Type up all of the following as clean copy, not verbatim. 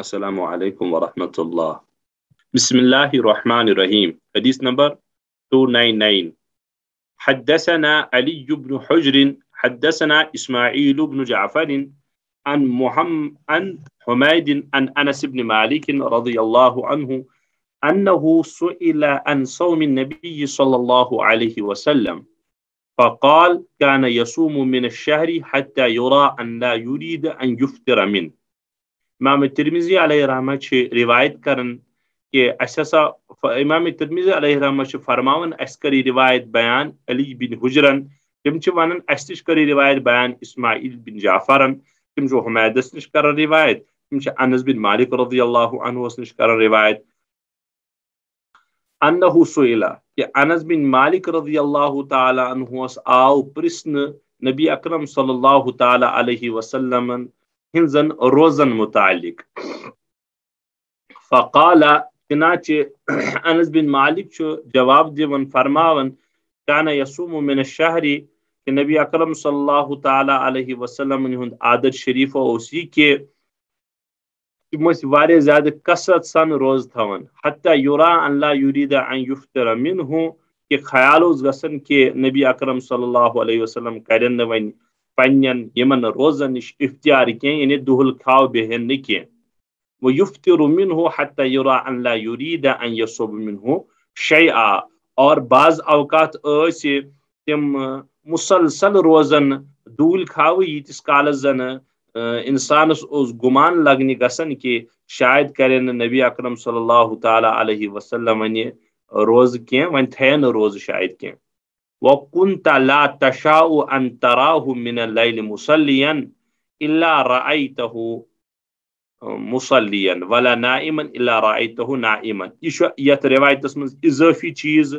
Assalamu alaikum wa rahmatullah. Bismillahir Rahmanir Rahim. Hadith number 299. حدثنا علي بن حجر حدثنا إسماعيل بن جعفر عن حميد عن أنس بن مالك رضي الله عنه أنه سئل عن صوم النبي صلى الله عليه وسلم فقال كان يصوم من الشهر حتى يرى أن لا يريد أن يفطر منه. امام ترمذی علیہ رحمہ روایت کرن کہ اسا امام ترمذی علیہ رحمہ فرماون اس کری روایت بیان علی بن حجرن تم چھ ونن اس نش کری روایت بیان اسماعیل بن جعفرن تم چھ حمیدس نش کر روایت تم چھ انس بن مالک رضی اللہ عنہ نش کر روایت انه سئل کہ انس بن مالک رضی اللہ تعالی عنہ آو پرسن نبی اکرم صلی اللہ تعالی علیہ وسلم ہنزن روزن متعلق فقال چنانچہ انس بن مالک چھو جواب دیون فرماون کانا یصوم من الشہر کہ نبی اکرم صلی اللہ تعالی علیہ وسلم ہند عادت شریف اوسی کہ واریاہ زیادہ کثرت سن روز تھون حتی یرا ان لا یرید ان یفطر منہ کہ خیال اوس گژھن کہ نبی اکرم صلی اللہ علیہ وسلم کرن نہ ون پنن یمن روزن نش اختیار کی یعنی دہل کھاو بہن نہ کی وہ یفطر منہ حتی یرا ان لا یرید ان یصوم منہ شیئا اور بعض اوقات اس تم مسلسل روزن دول کھاو یتس کال زن انسانس اس گمان لگنی گسن کہ شاید کرن نبی اکرم صلی اللہ تعالی علیہ وسلم روز کی ون تھین روز شاید کی وَكُنْتَ لَا تَشَاءُ أَن تَرَاهُ مِنَ اللَّيْلِ مُصَلِّيًا إِلَّا رَأَيْتَهُ مُصَلِّيًا وَلَا نَائِمًا إِلَّا رَأَيْتَهُ نَائِمًا. یہ روایت من اضافی چیز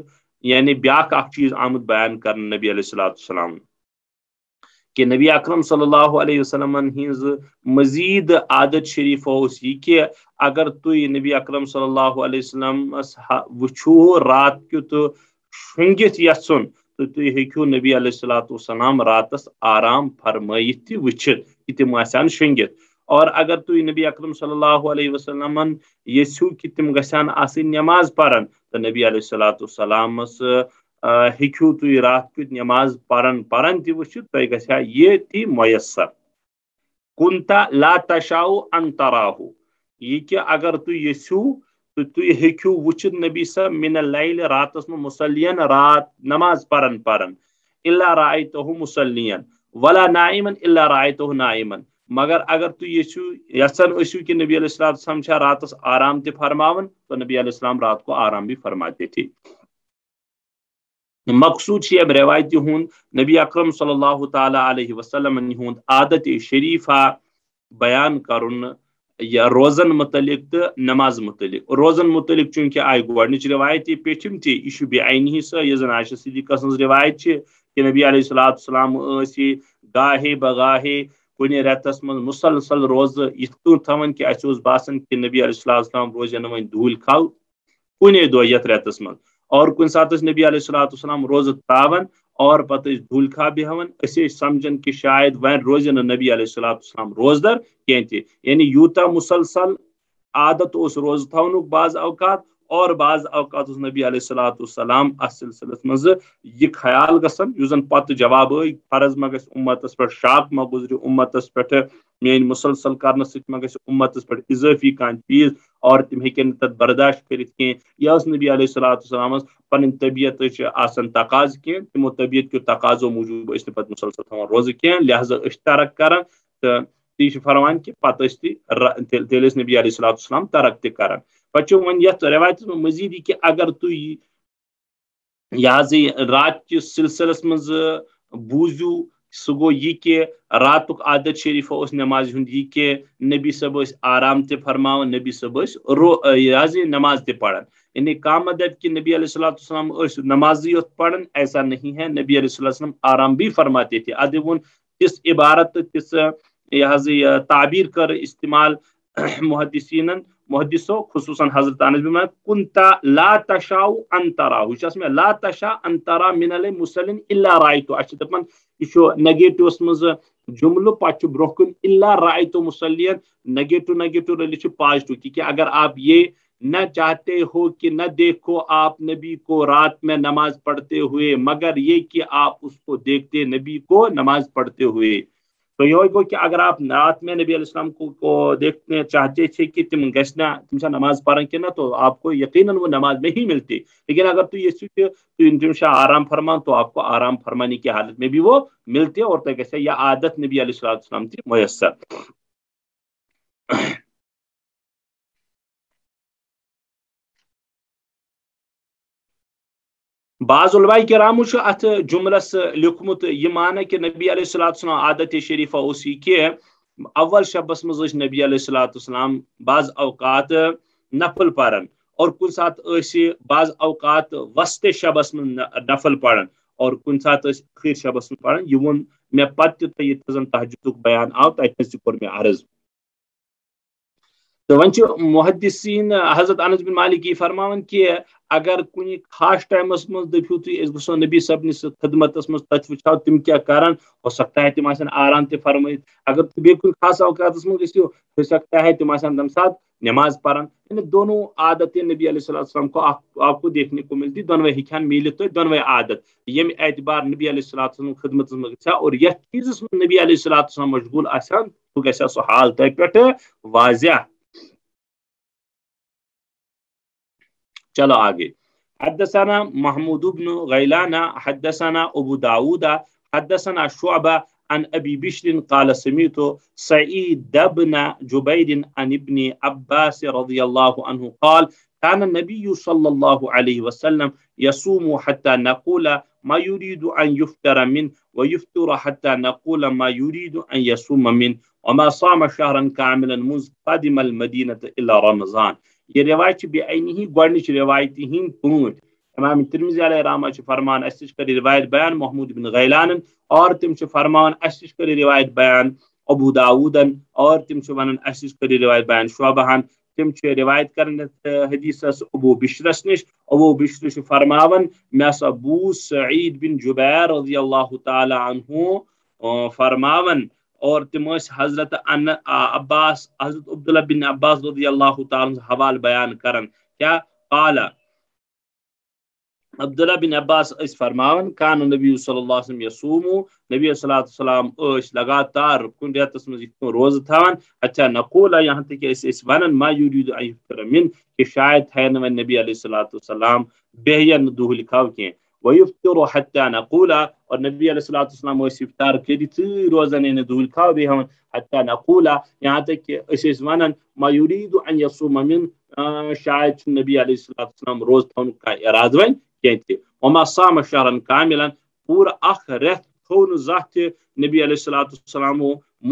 یعنی بیاک اخ چیز آمد بیان کرن نبی علیہ السلام کہ نبی اکرم صلی اللہ علیہ وسلم ہنز مزید عادت شریف اس یہ کہ اگر تھی نبی اکرم صلی اللہ علیہ وسلم وچھو رات کیت شنگت یسن تو تھی ہیکو نبی علیہ الصلوۃ والسلام راتس آرام فرمائیت تہ وچھت کہ تم آسان شنگت اور اگر تھی نبی اکرم صلی اللہ علیہ وسلم یسو کہ تم گژھان آسن نماز پرن تو نبی علیہ الصلوۃ والسلام ہیکو تھی رات کیت نماز پرن تہ وچھت تہ گژھا یہ تہ میسر. کنتا لا تشاء ان تراہ یہ کہ اگر تھی یسو تو تھی ہیکو وچھت نبی صاحب من اللیل راتس میں مسلین رات نماز پرن الا رأیتہ مسلین ولا نائما الا رأیتہ نائما مگر اگر تو یسن اسو کہ نبی علیہ السلام چھا راتس آرام تہ فرماون تو نبی علیہ السلام رات کو آرام بھی فرماتے تھے. مقصود اب روایتی ہند نبی اکرم صلی اللہ تعالی علیہ وسلم ہند عادت شریفہ بیان کرن یا روزن متعلق تو نماز متعلق. روزن متعلق چونکہ آئی گوڈنچ روایت پیچھم تھی یہ بے عینی سا یہ زن عائشہ صدیقہ سن روایت کہ نبی علیہ السلام گاہے بگاہے کن رتس من مسلسل روز یہ تھون کہ اس باسان کہ نبی علیہ السلام روز ون دھول کھاو کنے دہ یت رتس من اور کن سات نبی علیہ السلام روز تراون اور پتہ دھول کھا بیہون اسے سمجھن کہ شاید ون روز نبی علیہ السلام روزدر کہیں تھی یعنی یوتا مسلسل عادت اس روز تھونک بعض اوقات اور بعض اوقات اس نبی علیہ السلام اس سلسلس مز یہ خیال گسن یوزن پتہ جواب فرض ما گس امتس پہ شاق ما گزر امتس پہ میان مسلسل کرنے ست ما گس امتس پہ اضافی کان چیز اور تم ہیکن تت برداشت کرت کی یا نبی علیہ السلام پن طبیعت آسان تقاض کی تمو طبیعت کے تقاضوں موجود اس پہ مسلسل تھوان روز کی لہذا ترک کران تو تی فرمان کہ پتہ تیل نبی علیہ السلام ترک تہ کران. پچو ون یت روایت مزید کہ اگر تھی یہ رات کس سلسلس مز بوزو سہ گو یہ کہ راتک عادت شریف اس نماز ہند یہ کہ نبی صاحب آرام تہ فرماون نبی صاحب نماز تہ پڑھان یعنی کا مدد کہ نبی علیہ السلام نمازی پڑھن ایسا نہیں ہے. نبی علیہ السلام آرام بھی فرماتے تھے. ادب تس عبارت تس تعبیر کر استعمال محدثین محدثو خصوصاً حضرت انس بن مالک کنتا لا تشاء ان ترى وچس میں لا تشاء ان ترى من المسلم الا رأيت اچ دپن یہ نیگیٹوس مز جملہ پچ برکن الا رأيت مسلین نیگیٹو رلی پازیٹو کہ اگر آپ یہ نہ چاہتے ہو کہ نہ دیکھو آپ نبی کو رات میں نماز پڑھتے ہوئے مگر یہ کہ آپ اس کو دیکھتے نبی کو نماز پڑھتے ہوئے تو یہ گو کہ اگر آپ رات میں نبی علیہ السلام کو دیکھنے چاہتے تھے کہ تم گھنا تم نماز پڑھیں کہ نہ تو آپ کو یقیناً وہ نماز میں ہی ملتی لیکن اگر تو یہ کہ تم آرام فرمان تو آپ کو آرام فرمانے کی حالت میں بھی وہ ملتے اور تو کیسے یہ عادت نبی علیہ السلام تھی میسر بعض علماء کرام ات جملس لکھمت یہ مانا کہ نبی علیہ السلام عادت شریفہ اس کہ اول شبس مز نبی علیہ السلام بعض اوقات نفل پرن اور کن سات بعض اوقات وسط شبس من نفل پرن اور کن سات خیر شبس من پرن یہ ون مے پتہ تو یہ زن تہجد بیان آو تتنس کور مے عرض تو ون محدثین حضرت انس بن مالک یہ فرماون کہ اگر کن خاص ٹائمس مز دپیو تھی اس گھو نبی صبنس خدمتس مز تت وچھو تم کیا کران ہو سکتا ہے تم آسن آرام تہ فرمائت اگر تم بیٚیہِ کن خاص اوقاتس مز گژھو ہو سکتا ہے تم آسن تمہ سات نماز پران یعنی دونوں عادتیں نبی علیہ السلام کو آپ کو دیکھنے کو ملتی دونوے ہیکن ملت تو دونوے عادت یم اعتبار نبی علیہ السلام خدمت مز گژھا اور یتھ چیزس مز نبی علیہ السلام مشغول آسان تو گژھا سو حال تہ پہ واضح چلو آگے حدثنا محمود بن غیلان حدثنا ابو داود حدثنا شعبہ عن ابي بشر قال سمعت سعيد بن جبير عن ابن عباس رضي الله عنه قال كان النبي صلى الله عليه وسلم يصوم حتى نقول ما يريد أن يفطر منه ويفطر حتى نقول ما يريد أن يصوم منه وما صام شهرا كاملا منذ قدم المدينة إلا رمضان. یہ روایت بے عینی گۄڈنِچ روایتی ہند پٲٹھۍ امام ترمذی علیہ رحمہ فرمان اس کر روایت بیان محمود بن غیلان اور تم فرمان اس کر روایت بیان ابو داودن اور تم ونان اس کر روایت بیان شعبہن تم روایت کرن حدیث ابو بشرس نش ابو بشر فرماون میں سا ابو سعید بن جبیر رضی اللہ تعالی عنہ فرماون اور تم حضرت عباس حضرت عبداللہ بن عباس رضی اللہ تعالی عنہ حوال بیان کرن کیا قال عبداللہ بن عباس اس فرماون کان نبی صلی اللہ علیہ وسلم یصوم نبی صلی اللہ علیہ وسلم لگاتار کن ریتس مز روز تھاون اچھا نقول یہاں تک اس ونن ما یرید ان یفطر من کہ شاید ہے نبی علیہ الصلوۃ والسلام بہین دہل کھاو کی ویفطر حتى نقول اور نبی علیہ الصلوۃ والسلام افطار کرت روزن ان دہل کھاو بھی ہم حتى نقول یہاں تک کہ اس ونن ما یرید ان یصوم من شاید نبی علیہ الصلوۃ والسلام روز تھون کا ارادہ ون کہتے وما صام شهرا كاملا پورا اخ رت تھون ذات نبی علیہ الصلوۃ والسلام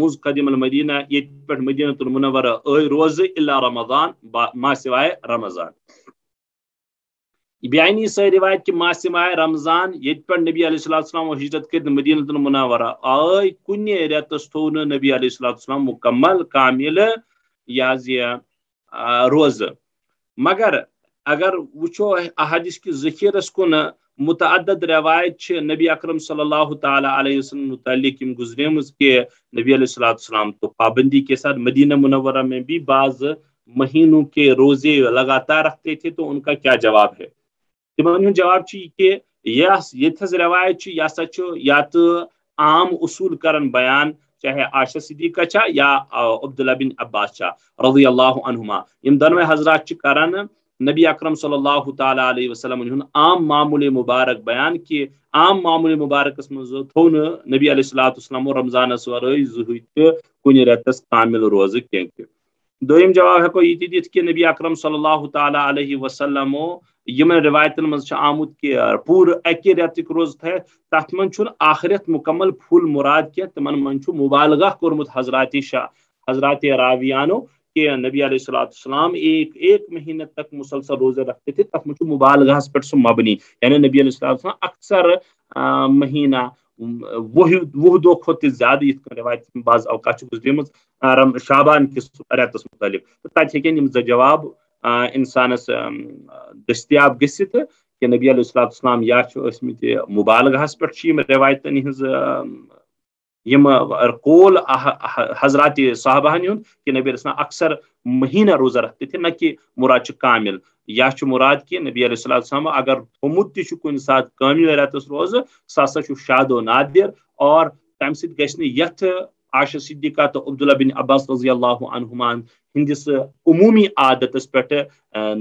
مز قدم المدینہ یہ پہ مدینہ المنورہ روز الا رمضان ما سوائے رمضان بیانی سے روایت کہ ما سوائے رمضان یہ پہ نبی علیہ الصلوۃ والسلام ہجرت کر مدینہ المنورہ آئی کن رتس تھون نبی علیہ الصلوۃ والسلام مکمل کامل یہ روز مگر اگر وچو احادیث کی ذخیرس کن متعدد روایت نبی اکرم صلی اللہ تعالی علیہ وسلم متعلق گزرے کہ نبی علیہ الصلوۃ والسلام تو پابندی کے ساتھ مدینہ منورہ میں بھی بعض مہینوں کے روزے لگاتار رکھتے تھے تو ان کا کیا جواب ہے تمہن جواب کہ یہ روایت یا سچ یا تو عام اصول کرن بیان چاہے عائشہ صدیقہ چا یا عبداللہ بن عباس چا رضی اللہ عنہما یم دونوے حضرات کرن نبی اکرم صلی اللہ تعالی علیہ وسلم عام معمول مبارک بیان کہ عام معمول مبارک مز تھو نبی علیہ الصلوۃ والسلام رمضان ورائے زہت کن رتس کامل روز کی دویم جواب ہیکو یہ دت کہ نبی اکرم صلی اللہ تعالی علیہ وسلم یمن روایتن مز آمت کہ پور اکہ رتک روز تھے تت من آخرت مکمل پھول مراد کی تمن من مبالغہ کورمت حضرات راویانو کہ نبی علیہ الصلوۃ والسلام ایک مہینہ تک مسلسل روزے رکھتے تھے تب مبالغہ پہ سو مبنی یعنی نبی علیہ الصلوۃ والسلام اکثر مہینہ وہ دہ کھت زیادہ یہ روایت بعض اوقات گزریم شابان کس رتس متعلق تو تک ہن زٕ جواب انسانس دستیاب گھت کہ نبی علیہ الصلوۃ والسلام یا ٲسمٕتۍ مبالغہس پٮ۪ٹھ چھِ روایتن ہٕنٛز قول حضرات صحابہ ہُنٛد کہ نبی علیہ السلام اکثر مہینہ روزہ رکھتے تھے نہ کہ مراد کامل یا مراد کہ نبی علیہ الصلوۃ والسلام اگر تھومت تہ کُنہِ ساتہٕ کامل رٮ۪تس روزٕ سُہ ہسا چھُ شاد و نادر اور تمہِ سۭتۍ گژھِ نہٕ یتھ عائشہ صدیقہ تو عبداللہ بن عباس رضی اللہ عنہما ہندس عمومی عادتس پہ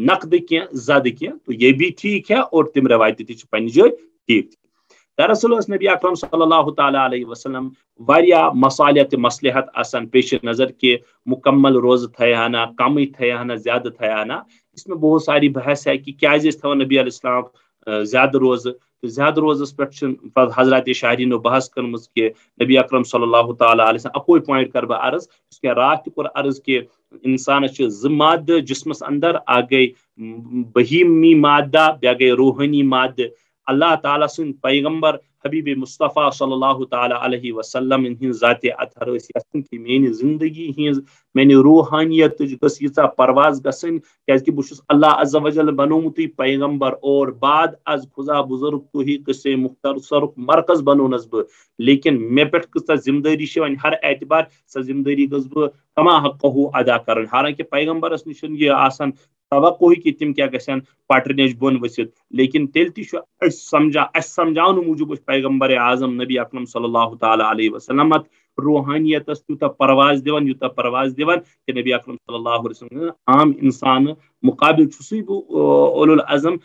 نقد کی زد کی تو یہ بھی ٹھیک ہے اور تم روایتی تھی پنہ جائے ٹھیک تھی دراصل اس نبی اکرم صلی اللہ تعالی علیہ وسلم واریاہ مصالحت مصلحت آسان پیش نظر کہ مکمل روز تھیانا کم تھیانا زیادہ تھیانا اس میں بہت ساری بحث ہے کہ کیازِ تھو نبی علیہ السلام زیادہ روز زیادہ روزس پہ حضرات شاہرین بحث کرم کہ نبی اکرم صلی اللہ تعالی علیہ وسلم اکوئی پوائنٹ کر بہ عرض اس کے رات تہ کور عرض کہ انسانس زٕ مادہ جسمس اندر اکھ گئی بہیمی مادہ بیا گئی روحانی مادہ اللہ تعالیٰ سن پیغمبر حبیب مصطفیٰ صلی اللہ تعالی علیہ وسلم ہن ذات اطہر یژھن کہ میانی زندگی ہز میانہ روحانیت گس ییژا پرواز گژھن کیازکہ بہ چھس اللہ عز و جل بنومت پیغمبر اور بعد از خدا بزرگ تو ہی قصے مختصر مرکز بنونس بہ لیکن مے پہ کۭژاہ ذمہ داری وۄنۍ ہر اعتبار سۄ ذمہ داری گٔژھس بہ کما حقہ ادا کرن حالانکہ پیغمبرس نش یہ آسان توقع کہ تم کیا گژھن پٹر نش بن ؤسِتھ لیکن تیل تہ سمجھاؤن موجود پیغمبر اعظم نبی اکرم صلی اللہ تعالی علیہ وسلم روحانیتس تیوتہ پرواز دِوان یوتہ پرواز دِوان کہ نبی اکرم صلی اللہ علیہ وسلم عام انسان مقابل چھُسٕے بہٕ اولو العظم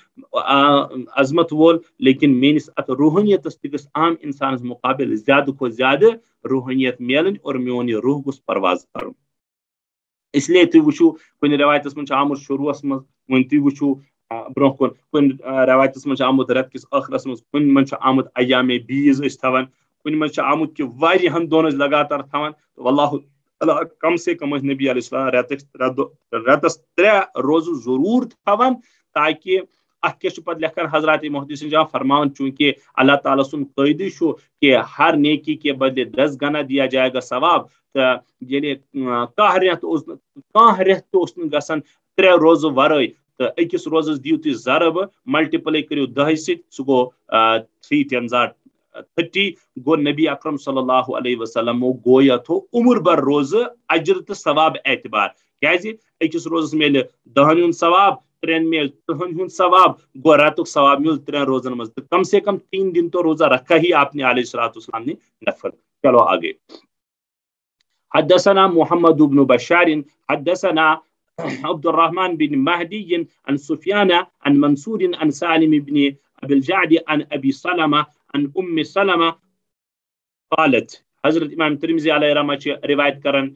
عظمت وول لیکن میٲنِس اتھ روحانیتس تہِ گژھِ عام انسانس مقابل زیادہ کھۄتہٕ زیادہ روحانیت میلن اور میون یہ روح گوٚژھ پرواز کرُن اس لیے تُہۍ وٕچھِو کُنہِ روایتس منٛز چھُ آمُت شروٗعس منٛز وۄنۍ تُہۍ وٕچھِو برونٛہہ کُن کُنہِ روایتس منٛز چھُ آمُت رٮ۪تہٕ کِس ٲخرس منٛز کُنہِ منٛز چھُ آمُت ایامے بیٖز ٲسۍ تھاوان کُنہِ منٛز چھُ آمُت کہ واریاہن دۄہن ٲسۍ لگاتار تھاوان واللہ تعالیٰ کم سے کم ٲسۍ نبی علیہ السلام رٮ۪تس 3 روزٕ ضروٗر تھاوان تاکہ اتھ کیٛاہ چھُ پتہٕ لیکھان حضرات محدثین جہاں فرماوان چونکہ اللہ تعالیٰ سُنٛد قٲیدٕ چھُ کہ ہر نیکی کے بدلے 10 گنا دیا جائے گا ثواب تو ییٚلہِ کانٛہہ رٮ۪تھ تہِ اوس نہٕ گژھان 3 روزٕ ورٲے تو أکِس روزس دِیِو تُہۍ ضرب ملٹِپلاے کٔرِو 10 سۭتۍ سُہ گوٚو 3 × 30 گو نبی اکرم صلی اللہ علیہ وسلم گویا تھو عمر بر روز اجر تو ثواب اعتبار کیازِ أکِس روزس میلہِ 10 ہُنٛد ثواب 3 میل 3 ہُنٛد ثواب گو راتُک ثواب میل 3 روزن منٛز تو کم سے کم 3 دن تو روزہ رکھا ہی آپ نے علیہ الصلوۃ والسلام نے نفل چلو آگے حدثنا محمد بن بشار حدثنا عبد الرحمن بن مهدي عن سفيان عن منصور عن سالم بن ابي الجعد عن ابي سلمة عن سلمة قالت حضرت امام ترمذی علیہ رحمہ روایت کرن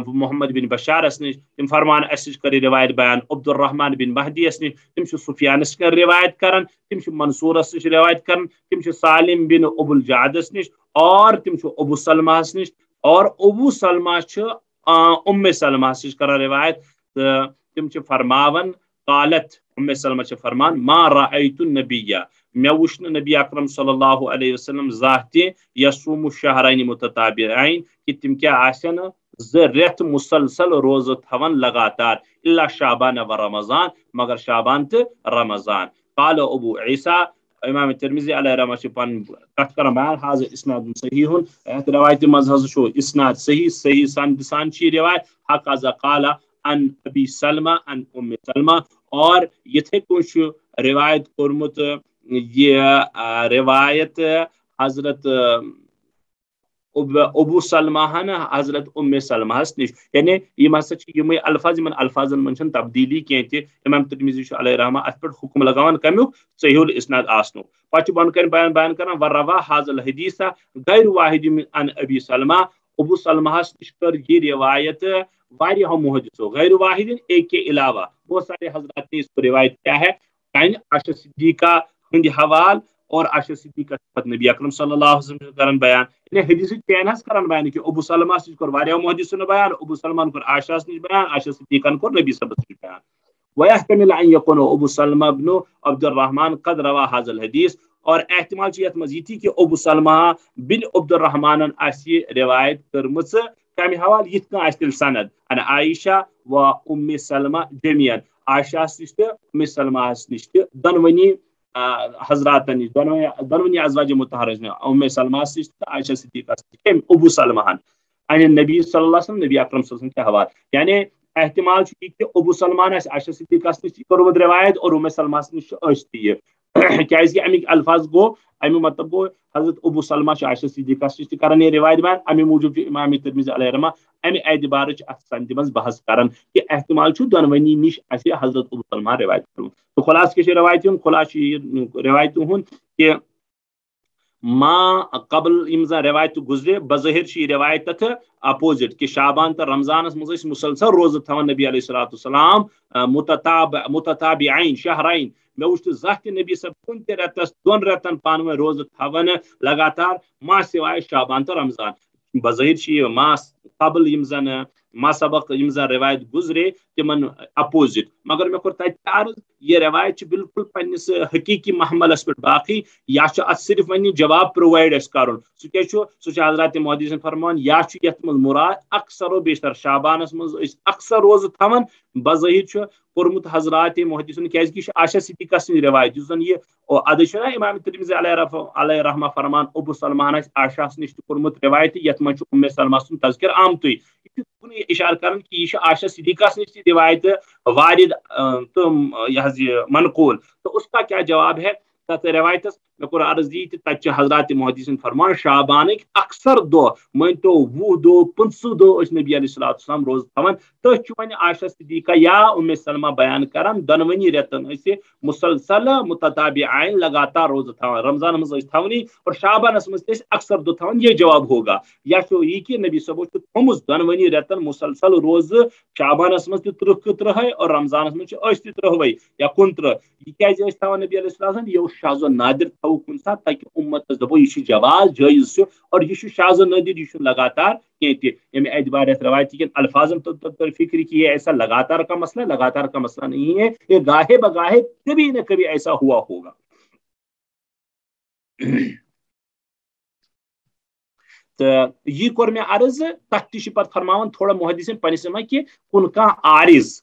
محمد بن بشار نش تم فرمان اس کر روایت بیان عبد الرحمن بن مہدی نش تم سفیان کر روایت کرن تم منصور نش روایت کرن تم سالم بن ابو الجعد نش اور تم ابو سلمہ نش اور ابو سلمہ سلمہ نش کر روایت تم فرماون قالت سلمہ فرمان ما رأيت النبي مے وچھ نبی اکرم صلی اللہ علیہ وسلم ذات یصوم الشہرین متتابعین کہ تم کیا آسن 2 رٮ۪تھ مسلسل روزہ تھاون لگاتار الا شعبان و رمضان مگر شعبان تو رمضان قال ابو عیسیٰ امام ترمذی علیہ رحمہ پن کت کران بیان حاضر اسناد صحیح ات روایت مذہب چھو اسناد صحیح سان چھ روایت حقذا قال عن ابی سلمہ عن سلمہ اور یتھے کن روایت کورمت یہ روایت حضرت ابو سلمہ حضرت سلمہ نش یعنی یہ ہسا یمے الفاظ یمن الفاظن من تبدیلی کی تہ امام ترمذی علیہ رحمہ ات پہ حکم لگاوان کمیک صحیح الاسناد آسنو پتہ بن کر بیان کران وروا حاضر الحدیث غیر واحد عن ابی سلمہ ابو سلمہ نش کر یہ روایت واریاہ محدثو غیر واحد ایک کے علاوہ بہت سارے حضرات نے اس کو روایت کیا ہے عائشہ صدیقہ ہند حوال اور عائشہ صدیقہ نبی اکرم صلی اللہ علیہ وسلم کرن بیان یعنی حدیث چین کران بیان کہ ابو سلمہ نش کر واریاہ محدثن بیان ابو سلمہ کر عائشہ نش بیان عائشہ صدیقہ کر نبی صلی اللہ علیہ وسلم بیان ويحتمل ان يكون ابو سلمہ بن عبد الرحمن قد روى هذا الحديث اور احتمال یت مز یہ کہ ابو سلمہ بن عبد الرحمن روایت کرمچ کمہ حوالہ یت کن آس تیل سند ان عائشہ و ام سلمہ جمیعن عائشہ نش تو ام سلمہ نش دونونی حضرات نش دونونی ازواج مطہرہ ام سلمہ نش عائشہ صدیقہ ابو سلمہ ان نبی صلی اللہ علیہ وسلم نبی اکرم صلی اللہ علیہ وسلم کے حوالہ یعنی احتمال یہ کہ ابو سلمان عائشہ صدیقہ نش کورمت روایت اور ام سلمہ نش یہ کیازِ امیک الفاظ گو امی مطلب گو حضرت ابو سلمہ عائشہ صدیقہ نش کران یہ روایت بیان امی موجود امام ترمذی علیہ رحمہ امی اعتبار ات سند مز بحث کران کہ احتمال دونونی نش حضرت ابو سلمہ روایت کروں تو خلاص کے روایت خلاص روایت ہند کہ ما قبل امزا روایت گزرے بظاہر یہ روایت تک اپوزٹ کہ شعبان تو رمضان مز مسلسل روزہ تھوان نبی علیہ الصلوۃ والسلام متتابعین شہرین مے وچ زاہ نبی صاحب کن تہ رتس دون رتن پان ون روزہ تھوان لگاتار ما سوائے شعبان تو رمضان بظاہر یہ ما قبل یم زن ما سبق یم زن روایت گزرے تمن اپوزٹ مگر مے کور تت عرض یہ روایت بالکل پنس حقیقی محملس پہ باقی یا ات صرف ون جواب پرووائڈ اس کرن سہ حضرات محدثین فرمان یا یت من مراد اکثر و بیشتر شعبانس مز اکثر روزہ تھوان بظاہر کورمت حضرات محدثین کیازکہ یہ عائشہ صدیقہ سن روایت اس زن یہ ادھر امام ترمذی علیہ رحمہ فرمان ابو سلمان عائشہ نش کورمت روایت یت من ام سلمہ سن تذکر آمتٕے یہ اشارہ کرن کہ یہ عائشہ صدیقہ نش روایت وارد تو یہ منقول تو اس کا کیا جواب ہے تک روایت مے کور عرض دی تت حضرات محدثین فرمان شعبان اکثر دہ من تو 20 دہ 15 دہ نبی علیہ الصلوۃ والسلام روز تھوان تھی ون عائشہ صدیقہ یا ام سلمہ بیان کران دونونی رتن مسلسل متتابعین لگاتار روزہ تھوان رمضان مز تھونی اور شعبانس مز اکثر دہ تھوان یہ جواب ہوگا یا یہ کہ نبی صاحب تھومس دونونی رتن مسلسل روز شعبانس مز 30 اور رمضانس مز 30 یا 29 یہ کیازِ تھوان نبی علیہ السلام یہ شاذ و نادر تھو کن سات تاکہ امت دپو یہ جواز جائز اور یہ شاذ و نادر یہ لگاتار کہیں اعتبار روایت کے الفاظ فکر کی یہ ایسا لگاتار کا مسئلہ نہیں ہے یہ گاہے بگاہے کبھی نہ کبھی ایسا ہوا ہوگا تو یہ کور میں عرض تک پہ فرماون تھوڑا محدثین پنس میں کہ کن عارض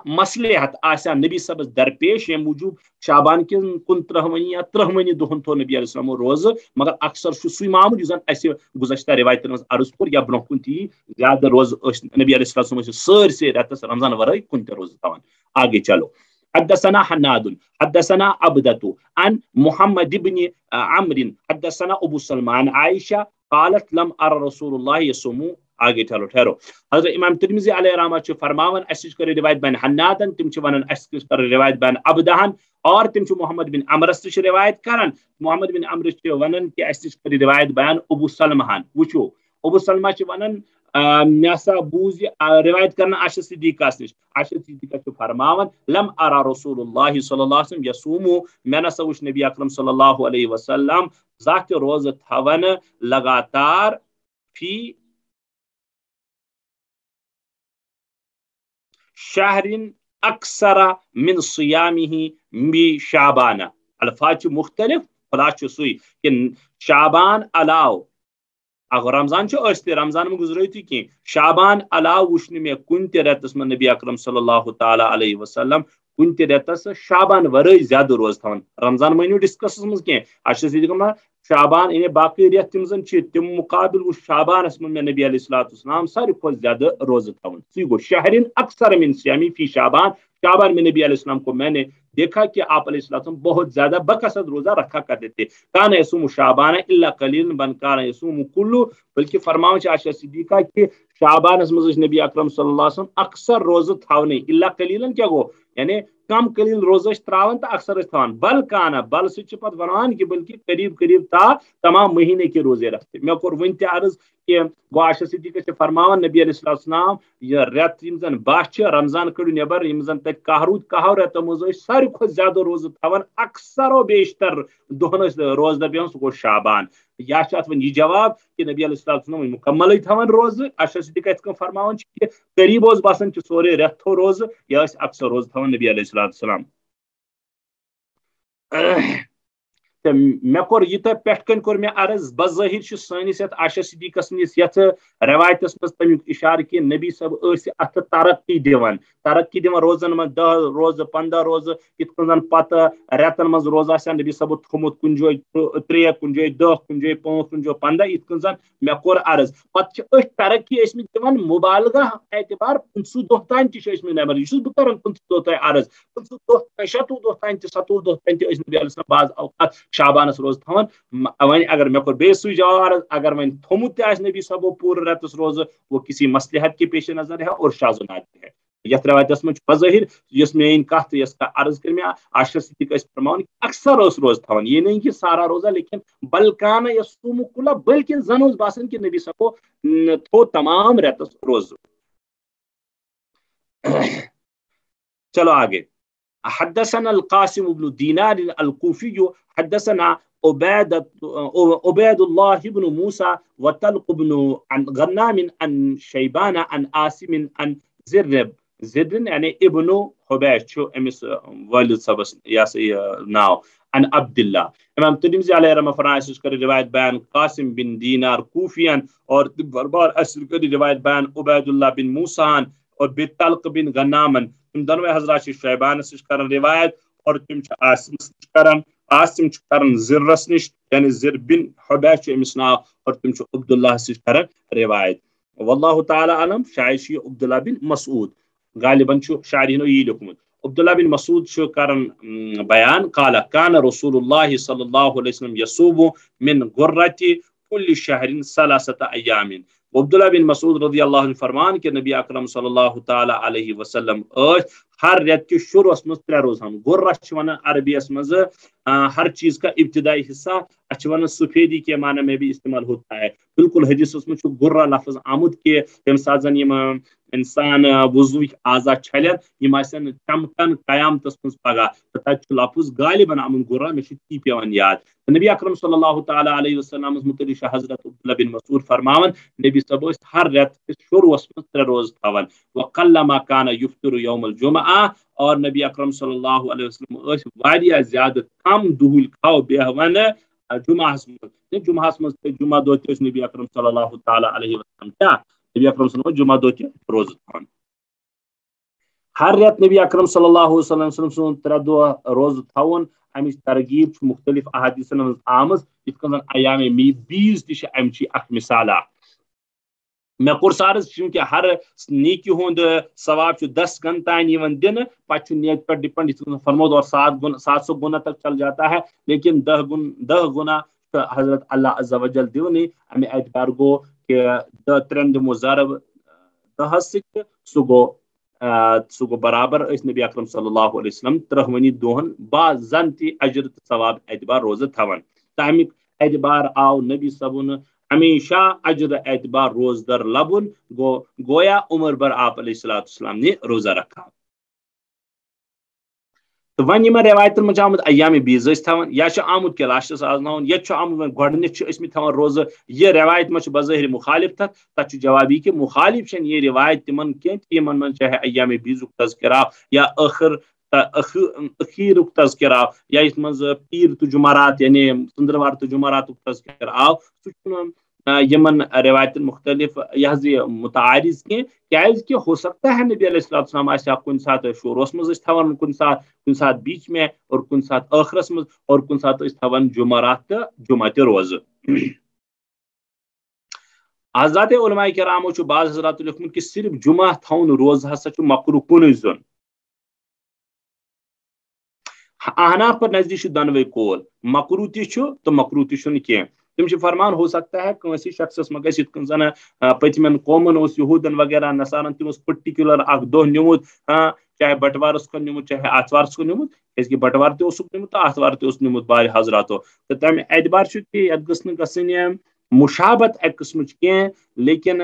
مصلحت آسیا نبی صبس درپیش یہ موجود شعبان کن 29 یا 30 دہن تھو نبی علیہ السلام روز مگر اکثر سی معمول اس اس گزشتہ روایت مز عرض کور یا برو کن تھی زیادہ روز نبی علیہ السلام سرسے رتس رمضان ورائے کن تہ روز تھوان آگے چلو حدثنا حناد حدثنا عبدة عن محمد بن عمرو حدثنا ابو سلمان عائشہ قالت لم ار رسول اللہ يصوم آگے چلو ٹھہرو حضرت امام ترمذی علیہ رحمہ فرماون اس کر روایت بین حنادن تم ونن اس کر روایت بین عبدہن اور تم محمد بن عمرو سے روایت کرن محمد بن عمرو ونن کہ اس کر روایت بین ابو سلمہ وچو ابو سلمہ ونن میسا بوز روایت کرنا عائشہ صدیقہ نش عائشہ صدیقہ فرماون لم ارى رسول اللہ صلی اللہ علیہ وسلم یصوم میں نہ سوچ نبی اکرم صلی اللہ علیہ وسلم ذات روز تھون لگاتار فی شہر اکثر من صیامہ بشعبان الفاظ مختلف خلاص سوئی کہ شعبان علاو اگر رمضان رمضان میں گزرے تھی کہ شعبان علاو وچن میں کن تہ رتس میں نبی اکرم صلی اللہ تعالی علیہ وسلم کن تہ رتس شعبان ورائے زیادہ روز تھوان رمضان مہینو ڈسکس مز کی عائشہ صدیقہ شعبان انہیں باقی ریت تم زن تم مقابل وہ شعبان میں نبی علیہ الصلوۃ والسلام ساری کھت زیادہ روزہ تھوان سی گو شہرن اکثر من صیامی فی شعبان میں نبی علیہ السلام کو میں نے دیکھا کہ آپ علیہ السلام بہت زیادہ بکثرت روزہ رکھا کرتے تھے کان یصوم شعبان الا قلیل بن کان یصوم کلو بلکہ فرماؤں عائشہ صدیقہ کہ شعبان مز نبی اکرم صلی اللہ علیہ وسلم اکثر روزہ تھونے الا قلیلن کیا گو یعنی کم قلیل روزہ تراون تو اکثر تھوان بل کانا بل سچپت ونان کہ بلکہ قریب قریب تا تمام مہینے کے روزے رکھتے میں کور ون تہ عرض کہ گو عائشہ صدیقہ فرماون نبی علیہ السلام یہ رت یم زن باہ رمضان کڑو نبر یم زن تک کہو رت مز ساری کھت زیادہ روزہ تھوان اکثر و بیشتر دہن روزہ بیہن سہ گو شعبان یا ات ون یہ جواب کہ نبی علیہ السلام مکمل تھوان روزہ عائشہ صدیقہ فرماون کہ قریب باسان سورے رت تھو روزہ یا اکثر روز تھوان نبی علیہ السلام مے کور یہ پٹھ کن کور مے عرض بظاہر سانس یت عائشہ صدیقہ سندس یت روایتس مز تمیک اشارہ کہ نبی صاحب ات ترقی دِوان روزن من 10 روز 15 روز یت کن زن پتہ ریتن مز روز آسان نبی صاحب تھومت کن جائے 3 کن جائے 10 کن جائے 5 کن جائے 15 یت کن زن مے کور عرض پتہ چھ ترقی ٲسمٕتۍ دِوان مبالغہ اعتبار 50 دۄہ تام تہ چھ ٲسمٕتۍ نبر یہ چھُس بہٕ کران 50 دۄہ تام عرض 50 دۄہ 60 دۄہ تام تہ 70 دۄہ تام تہ ٲسۍ نبی علیہ السلام بعض اوقات شعبانس روز تھاوان ون اگر مے کور بیٚیہِ سُے جواب عرض اگر ون تھومت تہ آسہِ نبی صاحبو پورٕ رٮ۪تس روزٕ وہ کسی مصلحت کے پیش نظر ہے اور شاذ و نادر ہے یتھ روایتس من بظاہر یس میٲنۍ کتھ یس عرض کر مے عائشہ صدیقہ فرماون اکثر روز تھاوان یہ نہیں کہ سارا روزہ لیکن بلکانہ یصوم کلہ بلکہ زن اوس باسان کہ نبی صاحبو تھو تمام رٮ۪تس روزٕ چلو آگے حدثنا القاسم بن دینار الكوفي حدثنا عبید الله بن موسى وطلق بن غنام عن شيبان عن عاصم عن زر يعني ابن حبیش چھو امس والد صبس ناو عن عبد الله امام ترمذی علیہ رحمہ فرمائے اس کر روایت بیان قاسم بن دینار کوفیان اور بربار اثر کر روایت بیان عبید اللہ بن موسیٰ اور بطلق بن غنامن تم دونوں حضرات شیبان سے کرن روایت اور تم عاصم کرن زرس نش یعنی زر بن حبیش امس ناو اور تم عبداللہ سے کرن روایت واللہ تعالی علم شاید عبداللہ بن مسعود غالباً شاعرینو یہ لکھمت عبداللہ بن مسعود کرن بیان قال کان رسول اللہ صلی اللہ علیہ وسلم یصوم من غرۃ کل شہر 3 ایام عبداللہ بن مسعود رضی اللہ عنہ فرمان کہ نبی اکرم صلی اللہ تعالی علیہ وسلم ہر ریت کے شروع مز 3 روز ہم غرہ ونان عربی مز ہر چیز کا ابتدائی حصہ ون سفیدی کے معنی میں بھی استعمال ہوتا ہے بالکل حدیث میں غرہ لفظ آمد کہ تم سات زن انسان وضو اعضا چھلن یم آسن چمکن قیامتس مز پگہ تت لفظ غالباً آمد غرہ میں تی پیوان یاد نبی اکرم صلی اللہ تعالی علیہ وسلم متعلق حضرت عبداللہ بن مسعود فرماون نبی صاحب ہر رت کس شروع مز 3 روز تھاون وقلما کان یفطر یوم الجمعہ اور نبی اکرم صلی اللہ علیہ وسلم واریاہ زیادہ کم دہل کھاو بیہون جمعہ مز جمعہ دہ تہ نبی اکرم صلی اللہ تعالی علیہ وسلم کیا نبی اکرم صلی اللہ علیہ وسلم جمعہ دہ تہ روز تھاون ہر رت نبی اکرم صلی اللہ علیہ وسلم سن 3 دہ روز تھاون امچ ترغیب مختلف احادیثن مز آمز یت کن ایام بیز تہ امچی اخ مثالہ میں کور سارز چونکہ ہر نیکی ہند ثواب 10 گن تان دن پتہ نیت پر ڈپینڈ فرمود اور 700 گنا تک چل جاتا ہے لیکن 10 گنا حضرت اللہ عز و جل دیونی امی اعتبار گو کہ 3 دمو ضرب 10 سہ گو برابر اس نبی اکرم صلی اللہ علیہ وسلم 30 دہن با زن تی اجر ثواب اعتبار روزہ تھاون تامیک اعتبار آو نبی صبن ہمیشہ اجر اعتبار روزدر لبن گویا عمر بر آپ علیہ السلام نے روزہ رکھا تو ون یمن روایتن مجھ آمد ایام بیز تھاون یا آمد کہ لاسٹس آز ناون یہ آمد گۄڈنیتھ ٲسمٕتۍ تھاون روزہ یہ روایت مجھ بظاہر مخالف تت جواب یہ کہ مخالف چھ یہ روایت تمن کی یمن من چاہے ایام بیزک تذکرہ یا اخیر تذکر آو یا اس مز پیر تو جمعرات یعنی ژندروار تو جمعرات تذکر آو سہ یمن روایت مختلف یہ متعارض کی ہو سکتا ہے نبی علیہ السلام آسیا کن سات شروعس مز تھاون کن سات بیچ میں اور کن سات آخرس مز اور کن سات تھاون جمعرات تو جمعہ تہ روزہ حضرات علماء کرامو بعض حضرات لیکھمت کہ صرف جمعہ تھاون روز ہسا مکروہ کن زون احناف پر نزدیک دونوے کول مکروہ تہ تو مکروہ تہ کی تم فرمان ہو سکتا ہے کنسی شخصس ما گھس کن زن پتمن قومن یہودن وغیرہ نصارن تم پرٹیکولر اخ دہ نمت چاہے بٹوارس کن نمت چاہے آتوارس کن نمت کیازکہ بٹوار تہ نمت تو آتوار تہ نمت بار حضراتو تو تمہ اعتبار کہ یت گھس گھن مشابت اک قسم کی لیکن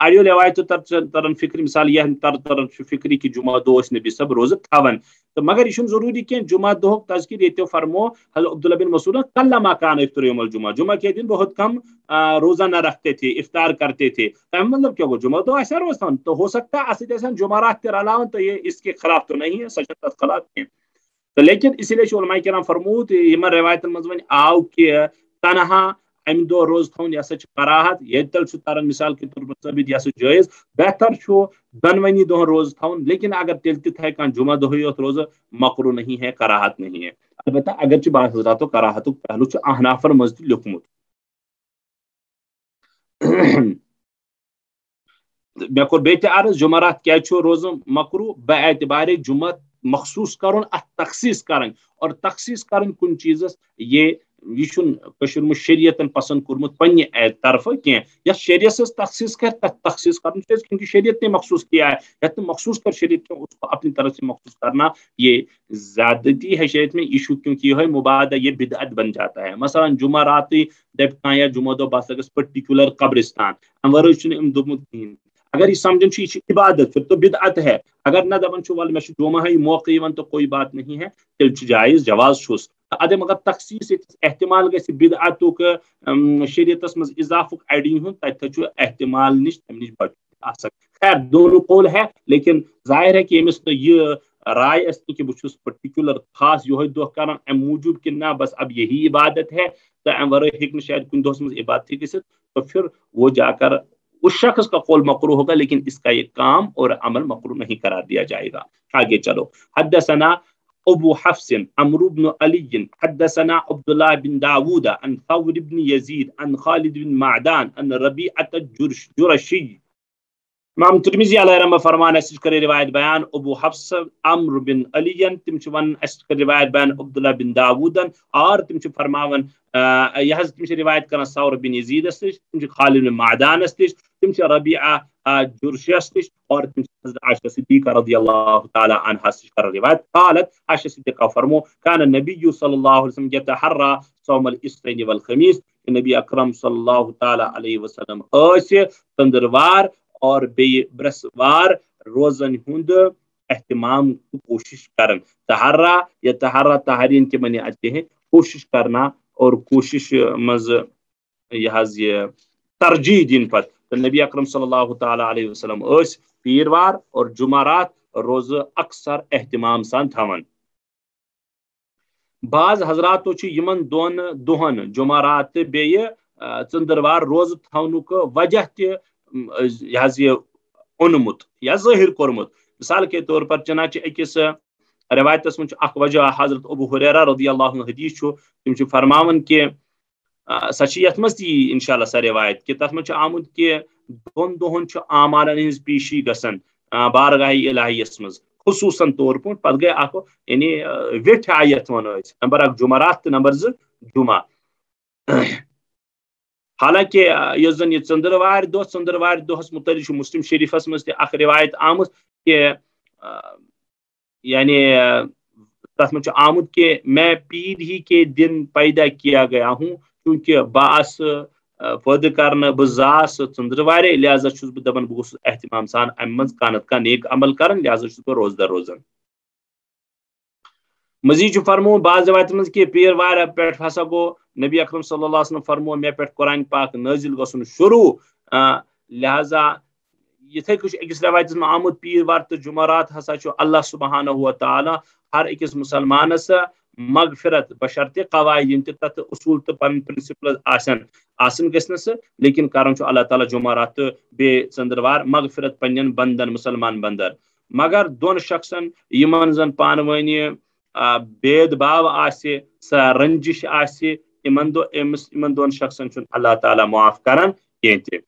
اڑیو روایتو ترن فکر مثال یہ ترن فکری کہ جمعہ دہ نبی صاحب روزہ تھاون تو مگر یہ ضروری کہ جمعہ دہ تذکر یہ فرمو حضرت عبداللہ بن مسعود قلما کان افطر یوم الجمعہ جمعہ کے دن بہت کم روزہ نہ رکھتے تھے افطار کرتے تھے مطلب کیا وہ جمعہ دہ ایسا روز تو ہو سکتا ہے اصل جمعرات رلاون تو یہ اس کے خلاف تو نہیں ہے سچ خلاف ہے تو لیکن اسی لیے علماء کرام فرمود یمن روایتن مز آو کہ تنہا ام دہ روز تھون یہ کراہت یہ تل تران مثال کے طور پر ثابت یہ جائز بہتر دونونی دہن روز تھون لیکن اگر تیل تھے کان جمعہ دہی یوت روز مکرو نہیں ہے کراہت نہیں ہے البتہ اگرچہ بعض حضراتو کراہت پہلو احنافن مز تہ لیکھمت مے کور بیت عرض جمعرات کیا روز مکرو باعتبار جمعہ مخصوص کرن ات تخصیص کرن اور تخصیص کرن کن چیزس یہ شریعتن پسند کورمت پنہ طرف کی یا شریعت تخصیص کر تخصیص کرنا کیونکہ شریعت نے مخصوص کیا ہے یا مخصوص کر شریعت اس کو اپنی طرف سے مخصوص کرنا یہ زیادتی ہے شریعت میں ایشو کیونکہ یہ مبادہ یہ بدعت بن جاتا ہے مثلا جمعرات دپ یا جمعہ دہ بس گھس پرٹیکولر قبرستان ام ورائے ام دوپمت کہین اگر یہ سمجھن یہ عبادت پھر تو بدعت ہے اگر نہ دپان ول میں جمعہ ہی موقع یوان تو کوئی بات نہیں ہے تیل جائز جواز چھس ادے مگر تخصیص احتمال گژھِ بدعتک شریعتس مز اضافہ اڑی ہند تتہ احتمال نش تم نش بچ خیر دونوں قول ہے لیکن ظاہر ہے کہ یمس یہ رائے اس کہ بہت پرٹیکولر خاص یہ دہ کران ام موجود کہ نہ بس اب یہی عبادت ہے تو ام ورائے ہیکہ شاید کن دہس مز عبادت گژھت تو پھر وہ جا کر اس شخص کا قول مکروہ ہوگا لیکن اس کا یہ کام اور عمل مکروہ نہیں قرار دیا جائے گا آگے چلو حدثنا ابو حفص عمرو بن علی حدثنا عبد الله بن داود عن ثور بن يزيد عن خالد بن معدان عن ربيعة الجرشي امام ترمذی علیہ رحمہ فرمان اس کرے روایت بیان ابو حفص عمرو بن علی تم ون اس کرے روایت بیان عبد الله بن داود اور تم فرماون یہ تم روایت کرنا ثور بن یزید اس تم خالد بن معدان اس تم ربیعہ جرشی اس اور تم حضرت عائشہ صدیقہ رضی اللہ تعالی عنہا سے کر روایت قالت عائشہ صدیقہ فرمو کان النبی صلی اللہ علیہ وسلم یتحرى صوم الاثنين والخميس نبی اکرم صلی اللہ تعالی علیہ وسلم اس تندروار اور بے برسوار روزن ہند اہتمام کی کوشش کرن تحرا یا تحرا تحرین کے معنی آتے ہیں کوشش کرنا اور کوشش مز یہ ترجیح دن پر تو نبی اکرم صلی اللہ تعالی علیہ وسلم اس پیروار اور جمعرات روز اکثر اہتمام سان تھون بعض حضراتو یمن دون دہن جمعرات بیہ ژندروار روز تھونک وجہ تہ یہ اونمت یا ظاہر کورمت مثال کے طور پر چنانچہ اکس روایتس من اخ وجہ حضرت ابو ہریرہ رضی اللہ عنہ حدیث تم فرماون کہ سچیت مز انشاءاللہ سا روایت کہ تر من آمد کہ دون دہن اعمالن ہز پیشی گسن بارگاہ الہیس مز خصوصاً طور پر پتہ گئی اخ یعنی ویٹھ آیت ون نمبر اخ جمعرات تو نمبر 2 جمعہ حالانکہ یہ زن یہ ژندروار دہس متعلق مسلم شریفس مز تہ اخ روایت آمت کہ یعنی تر من آمد کہ میں پیر ہی کے دن پیدا کیا گیا ہوں کیونکہ باس پد کرنا بزاس ژندروار لہذا چھس بہ دپان بہ گوس اہتمام سان ام من کانت کا نیک عمل کرن لہذا چھس بہ روزدار روزان مزید فرمو بعض روایت من کہ پیروار پہ ہسا گو نبی اکرم صلی اللہ علیہ وسلم فرمو مے پہ قرآن پاک نازل گھن شروع لہذا یتھے کچھ اکس روایت میں آمد پیروار تو جمعرات ہسا اللہ سبحانہ و تعالی ہر اکس مسلمانس مغفرت بشرطِ قواعد یم تت اصول تو پن پرنسپل آسن گھنس لیکن کران اللہ تعالیٰ جمعرات تو بے ژندروار مغفرت پنن بندن مسلمان بندن مگر دون شخصن یمن زن پانونی بید باو آسہ سا رنجش آسہ امن دون شخصن اللہ تعالیٰ معاف کران کینہ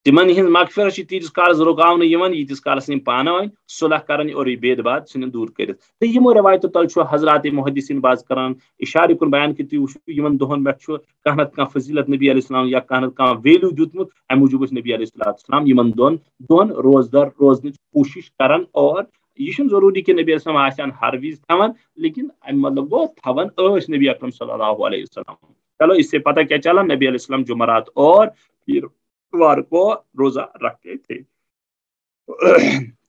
تمن ہند مغفرت تیتس کالس رکاؤن یتس کالس پانہ ون صلح کرن اور یہ بید باد ژھن دور کرت تو یمو روایتو تل حضرات محدثین باز کران اشارہ کن بیان کہ تھی وچھو یمن دہن پہ کانہ نتہ کانہ فضیلت نبی علیہ السلام یا کانہ نتہ کانہ ویلو دیتمت امہ موجوب نبی علیہ السلام یمن دہن روزدار روزنچ کوشش کران اور یہ ضروری کہ نبی علیہ السلام ہر وز تھوان لیکن مطلب گو تھوان نبی اکرم صلی اللہ علیہ وسلم چلو اس سے پتہ کیا چلا نبی علیہ السلام جمعرات اور پیروار کو روزہ رکھتے تھے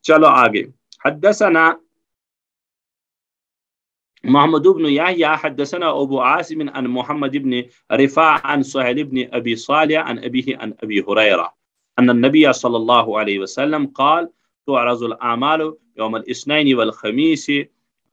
چلو آگے حدثنا محمد بن يحيى حدثنا ابو عاصم عن محمد بن رفاع عن سهيل بن ابي صالح عن ابيه عن ابي هريره ان النبي صلى الله عليه وسلم قال تعرض الاعمال يوم الاثنين والخميس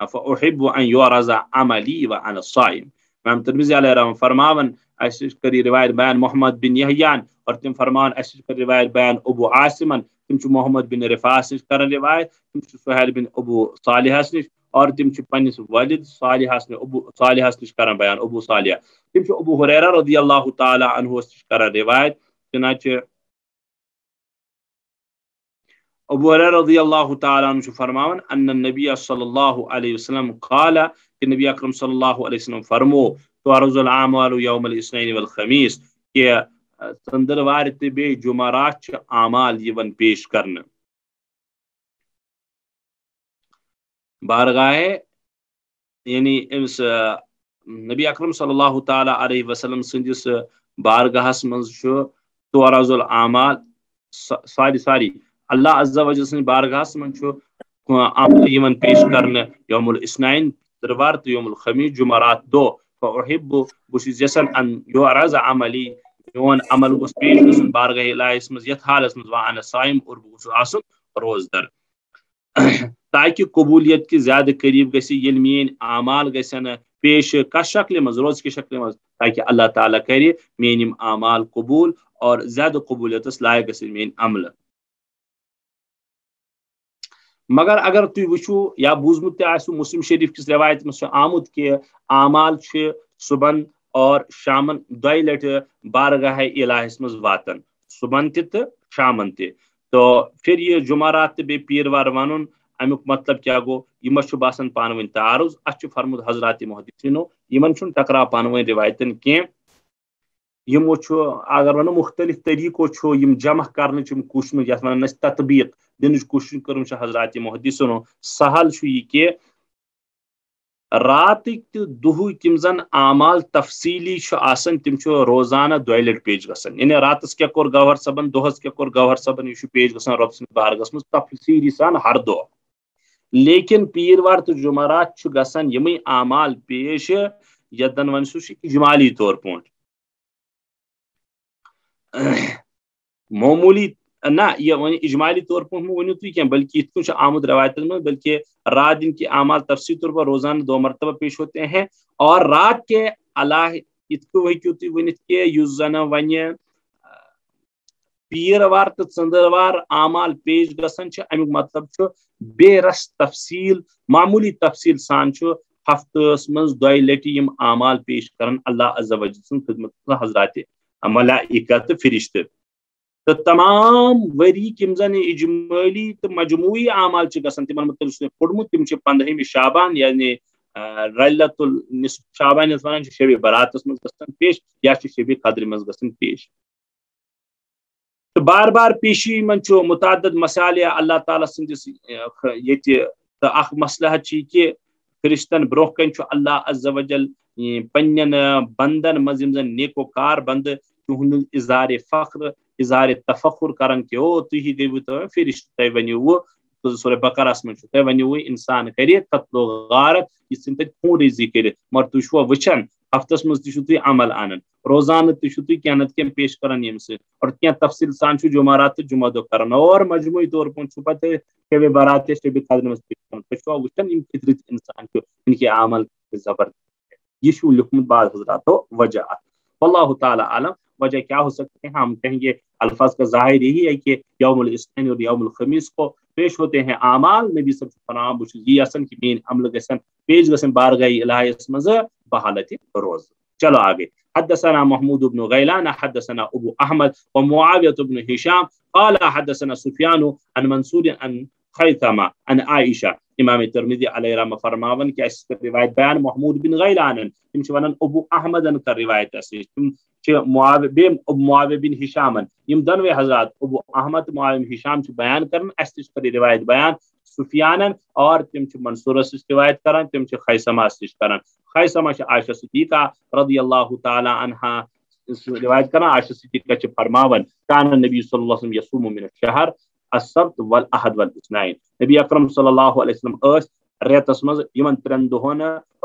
فأحب ان يعرض عملی وانا الصائم. امام ترمذی علیہ الرحمہ فرماون اس کری روایت بیان محمد بن یحیان اور تم فرمان اس کری روایت بیان ابو عاصمن تم چھ محمد بن رفاع نش کرن روایت تم چھ سہیل بن ابو صالح نش اور تم چھ پنس والد صالح ابو صالح نش کرن بیان ابو صالح تم چھ ابو ہریرہ رضی اللہ تعالی عنہ نش کرن روایت چنانچہ ابو ہریرہ رضی اللہ تعالی عنہ فرماون ان النبی صلی اللہ علیہ وسلم قال کہ نبی اکرم صلی اللہ علیہ وسلم فرمو تعرض الاعمال یوم الاثنین والخمیس کہ ژندروار تہ بی جمعرات چھ اعمال یون پیش کرنے بارگاہ یعنی امس نبی اکرم صلی اللہ تعالی علیہ وسلم سندس بارگاہس منز چھ تعرض الاعمال ساری اللہ عز و جل سن بارگاہس من چھ عمل یمن پیش کرنے یوم الاثنین ژندروار تو یوم الخمیس جمعرات دو فاحب بس یسن ان یعرض عملی میون عمل گوس پیش گژھن بارگاہ الہیس منز یتھ حالس منز وانا صائم اور بہ گوسس آسن روزدر تاکہ قبولیت کی زیادہ قریب گژھِ ییٚلہِ میٲنۍ اعمال گژھن پیش کس شکل مز روز کی شکل مز تاکہ اللہ تعالیٰ کرِ میٲنۍ یِم اعمال قبول اور زیادہ قبولیتس لائق گژھن میٲنۍ عمل. مگر اگر تھی وچھو یا بوزمت تہ آسو مسلم شریف کس روایت مز آمت کہ اعمال چھ صبحن اور شامن دۄیہِ لٹہِ بارگاہ الہیس مز واتن صبحن تہ تو شامن تہ تو پھر یہ جمعرات تہ بیٚیہِ پیٖروار ونن امیُک مطلب کیا گو یہ چھ باسان پانہٕ ؤنۍ تعارض اتھ چھ فرمود حضرات محدثینو یمن چھُنہٕ ٹکراو پانہٕ ؤنۍ روایتن کینٛہہ یمو چھ اگر ونو مختلف طریقو چھ یم جمع کرنٕچ یم کوشش یتھ ونان أسۍ تطبیق دنچ کوشش کرم حضرات محدثینو سہل چھ یہ کہ راتک تہ دہک یم زن اعمال تفصیلی آسان تم روزانہ دۄیہِ لٹہِ پیش گژھان یعنی راتس کیا کور گوہر صبن دہس کیا کور گوہر صبن یہ پیش گژھان رب سٕنٛدِس بارگاہس منٛز تفصیلی سان ہر دۄہ لیکن پیٖروار تو جمعرات چھ گژھان یمے اعمال پیش یتھ زن ون سہ اجمالی طور پٲٹھۍ معمولی نہ یہ اجمالی طور پر ونو تھی کیا بلکہ ات کن آمد روایتن میں بلکہ رات دن کے اعمال تفصیلی طور پر روزانہ 2 مرتبہ پیش ہوتے ہیں اور رات کے اللہ ات کو ہیکو تھی ونت کہ یس زن ون پیٖروار تو ژندروار اعمال پیش گژھان امیک مطلب بے رس تفصیل معمولی تفصیل سان ہفتس مز 2 لٹہِ یم اعمال پیش کرن اللہ عز و جل سن خدمت حضرات ملائکہ تو فرشتہ تو تمام وری یم زن اجمالی تو مجموعی اعمال گژھان تمن متعلق پوٚرمُت تم 15 شعبان یعنی لیلۃ النصف شعبان یتھ ونان شب براتس مز گژھان پیش یا شب قدر مز گژھان پیش تو بار بار پیشی من متعدد مسائل اللہ تعالیٰ سندس یہ اخ مسئلہ کہ فرشتن برو کن اللہ عز و جل پنن بندن مز یم زن نیک و کار بند تہند اظہار فخر اظہار تفخر کرن کہ او تھی گئی تو فرشت تہ ونیو سورہ بقرہ من تہ ونیو انسان کرے قتل و غارت یہ سن تہ خون ریزی کرے مگر تھی وچھان ہفتس مز تھی عمل انن روزانہ تھی کیا نت کیا پیش کران یم سے اور کیا تفصیل سان جمعرات تو جمعہ دہ کران اور مجموعی طور پر پتہ شب برات شب قدر مز پیش کران تھی وچھان یم فطرت انسان ان کے عمل زبردست یہ لکھمت بعض حضراتو وجہ واللہ تعالی عالم وجہ کیا ہو سکتے ہیں ہم کہیں گے الفاظ کا ظاہر یہی ہے کہ یوم الاثنین اور یوم الخمیس کو پیش ہوتے ہیں اعمال نبی صلی اللہ علیہ وسلم یہ اصل کہ مین عمل گژھن پیش گژھن بارگاہ الہیس مز بحالت روز. چلو آگے. حدثنا محمود بن غیلان حدثنا ابو احمد ومعاویہ بن ہشام قال حدثنا سفیان عن منصور عن خیثمہ عن عائشہ. امام ترمذی علیہ رحمہ فرماون کہ اس روایت بیان محمود بن غیلان تم چھ ونان ابو احمد کا روایت اس تم معاویہ بن ہشام یم دونوے حضرات ابو احمد معاویہ بن ہشام چھ بیان کرن اس تش کر روایت بیان سفیان اور تم چھ منصور سے روایت کرن تم چھ خیثمہ سے کرن. خیثمہ چھ عائشہ صدیقہ رضی اللہ تعالی عنہا روایت کرن. عائشہ صدیقہ چھ فرماون کان النبی صلی اللہ علیہ وسلم یصوم من الشہر السبت والاحد والاثنین. نبی اکرم صلی اللہ علیہ وسلم اس ریتس مز یمن 3 دہن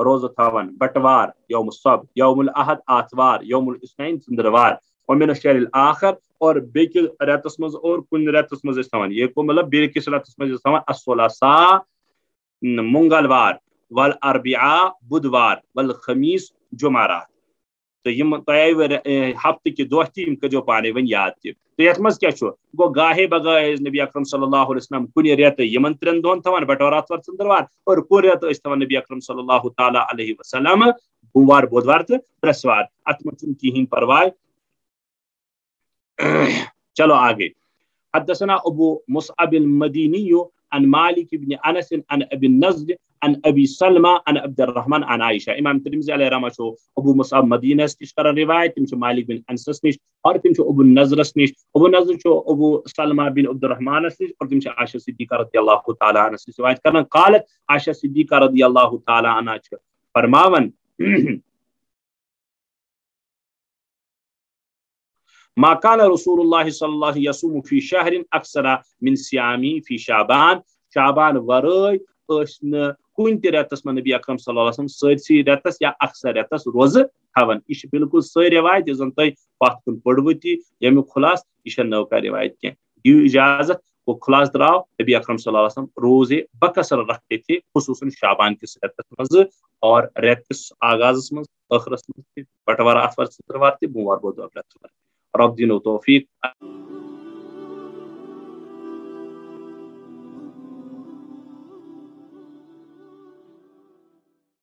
روزہ تھاون بٹوار یوم السبت یوم الاحد آتوار یوم الاثنین ژندروار ومن الشہر الاخر اور بیک ریتس مز اور کن ریتس مز تھاون یہ کو مطلب بیکس ریتس مز تھاون الثلاثاء منگلوار والاربعاء بدوار والخمیس جمعرات تو یم ہفتہ کہ دہ تہ کر پانے ون یاد تہ تو یت مز کیا گو گاہے بگاہے نبی اکرم صلی اللہ علیہ وسلم کن ریت یمن ترین دہن تھوان بٹوار اتوار ژندروار اور کن ریت تھوان نبی اکرم صلی اللہ تعالی علیہ وسلم بوموار بودوار تو برسوار ات من کہین پرواہ چلو آگے حدثنا ابو مصعب المدینی عن مالک بن انس عن ابی النضر عن ابی سلمہ عن عبد الرحمن عن عائشہ امام ترمذی علیہ رحمہ چھ ابو مصعب مدینہ نش کران روایت تم مالک بن انس نش اور تم ابو النضر نش ابو نضر چھ ابو سلمہ بن عبد الرحمن نش اور تم عائشہ صدیقہ رضی اللہ تعالی عنہا سے روایت کرنا قالت عائشہ صدیقہ رضی اللہ تعالی عنہا فرماون ما كان رسول الله صلى الله عليه وسلم يصوم في شهر اكثر من صيامه في شعبان شعبان ورای اسن کن تہ رتس من نبی اکرم صلی اللہ علیہ وسلم سرسی رتس یا اکثر رتس روز تھوان یہ بالکل سہ روایت زن تہ پت کن پڑو تہ یم خلاص یہ نوکا روایت کی دیو اجازت وہ خلاص دراو نبی اکرم صلی اللہ علیہ وسلم روزے بکثر رکھتے تھے خصوصاً شعبان کس رتس مز اور رتس آغاز مز آخرس مز بٹوار اتوار ژندروار تہ بوموار بودوار برسوار رب دین و توفیق